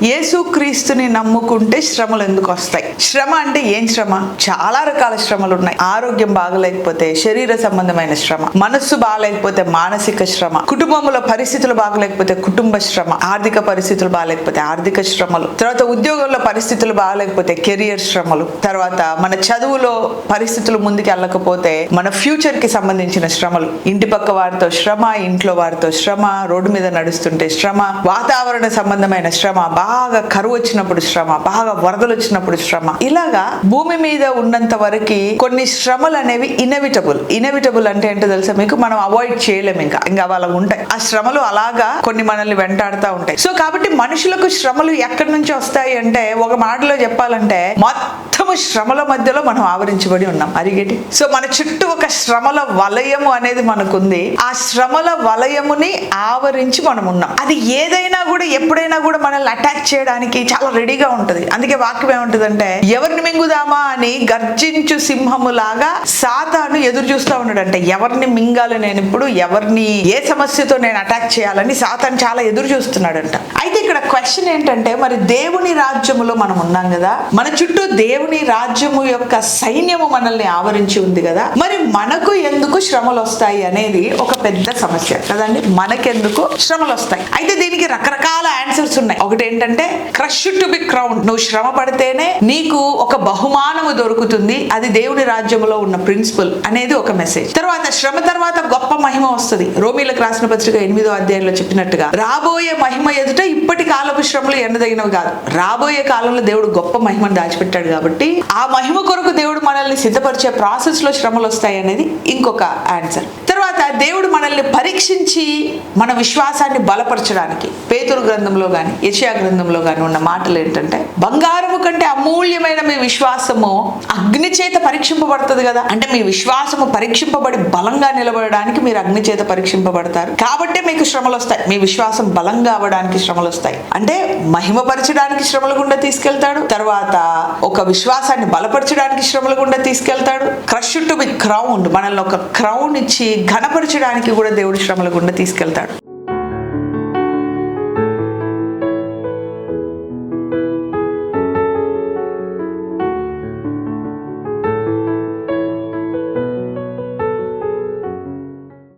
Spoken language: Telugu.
యేసుక్రీస్తుని నమ్ముకుంటే శ్రమలు ఎందుకు వస్తాయి? శ్రమ అంటే ఏం శ్రమ? చాలా రకాల శ్రమలు ఉన్నాయి. ఆరోగ్యం బాగలేకపోతే శరీర సంబంధమైన శ్రమ, మనస్సు బాగలేకపోతే మానసిక శ్రమ, కుటుంబంలో పరిస్థితులు బాగలేకపోతే కుటుంబ శ్రమ, ఆర్థిక పరిస్థితులు బాగలేకపోతే ఆర్థిక శ్రమలు, తర్వాత ఉద్యోగంలో పరిస్థితులు బాగలేకపోతే కెరియర్ శ్రమలు, తర్వాత మన చదువులో పరిస్థితులు ముందుకు వెళ్ళకపోతే మన ఫ్యూచర్ కి సంబంధించిన శ్రమలు, ఇంటి పక్క వారితో శ్రమ, ఇంట్లో వారితో శ్రమ, రోడ్డు మీద నడుస్తుంటే శ్రమ, వాతావరణ సంబంధమైన శ్రమ, బాగా కరువు వచ్చినప్పుడు శ్రమ, బాగా వరదలు వచ్చినప్పుడు శ్రమ. ఇలాగా భూమి మీద ఉన్నంత వరకు కొన్ని శ్రమలు అనేవి ఇన్ఎవిటబుల్ అంటే ఏంటో తెలుసా మీకు? మనం అవాయిడ్ చేయలేము. ఇంకా వాళ్ళ ఉంటాయి ఆ శ్రమలు, అలాగా కొన్ని మనల్ని వెంటాడుతూ ఉంటాయి. సో కాబట్టి మనుషులకు శ్రమలు ఎక్కడి నుంచి వస్తాయి అంటే, ఒక మాటలో చెప్పాలంటే మొత్తము శ్రమల మధ్యలో మనం ఆవరించబడి ఉన్నాం. అరిగేటి. సో మన చుట్టూ ఒక శ్రమల వలయము అనేది మనకుంది. ఆ శ్రమల వలయముని ఆవరించి మనం ఉన్నాం. అది ఏదైనా కూడా ఎప్పుడైనా కూడా మనల్ని అటాక్ చేయడానికి చాలా రెడీగా ఉంటది. అందుకే వాక్యం ఏముంటదంటే, ఎవరిని మింగుదామా అని గర్జించు సింహము లాగా సాతాను ఎదురు చూస్తూ ఉన్నాడంటే, ఎవరిని మింగాలి నేను ఇప్పుడు, ఎవరిని ఏ సమస్యతో నేను అటాక్ చేయాలని సాతాను చాలా ఎదురు చూస్తున్నాడంట. అయితే ఇక్కడ క్వశ్చన్ ఏంటంటే, మరి దేవుని రాజ్యములో మనం ఉన్నాం కదా, మన చుట్టూ దేవుని రాజ్యము యొక్క సైన్యము మనల్ని ఆవరించి ఉంది కదా, మరి మనకు ఎందుకు శ్రమలు వస్తాయి అనేది ఒక పెద్ద సమస్య కదండి. మనకెందుకు శ్రమలు వస్తాయి? అయితే దీనికి రకరకాల ఆన్సర్స్ ఉన్నాయి. ఒకటి ఏంటంటే, క్రష్ టు బి క్రౌన్. నువ్వు శ్రమ పడితేనే నీకు ఒక బహుమానము దొరుకుతుంది, అది దేవుని రాజ్యంలో ఉన్న ప్రిన్సిపల్ అనేది ఒక మెసేజ్. తర్వాత శ్రమ తర్వాత గొప్ప మహిమ వస్తుంది. రోమీలకు రాసిన పత్రిక 8వ అధ్యాయంలో చెప్పినట్టుగా, రాబోయే మహిమ ఎదుట ఇప్పటి కాలపు శ్రమలు ఎన్నదగినవి కాదు. రాబోయే కాలంలో దేవుడు గొప్ప మహిమను దాచిపెట్టాడు కాబట్టి, ఆ మహిమ కొరకు దేవుడు మనల్ని సిద్ధపరిచే ప్రాసెస్ లో శ్రమలు వస్తాయి అనేది ఇంకొక ఆన్సర్. తర్వాత దేవుడు మనల్ని పరీక్షించి మన విశ్వాసాన్ని బలపరచడానికి, పేతురు గ్రంథంలో గాని యెషయా గ్రంథంలో గాని ఉన్న మాటలు ఏంటంటే, బంగారము కంటే అమూల్యమైన మీ విశ్వాసము అగ్ని చేత పరీక్షింపబడుతుంది కదా. అంటే మీ విశ్వాసము పరీక్షింపబడి బలంగా నిలబడడానికి మీరు అగ్ని చేత పరీక్షింపబడతారు కాబట్టి మీకు శ్రమలు వస్తాయి. మీ విశ్వాసం బలంగా అవ్వడానికి శ్రమలు వస్తాయి. అంటే మహిమపరచడానికి శ్రమల గుండా తీసుకెళ్తాడు, తర్వాత ఒక విశ్వాసాన్ని బలపరచడానికి శ్రమల గుండా తీసుకెళ్తాడు. క్రష్ టు బి క్రౌన్, మనల్ని ఒక క్రౌన్ ఇచ్చి ఘనపరచడానికి కూడా దేవుడు శ్రమల గుండా తీసుకెళ్తాడు.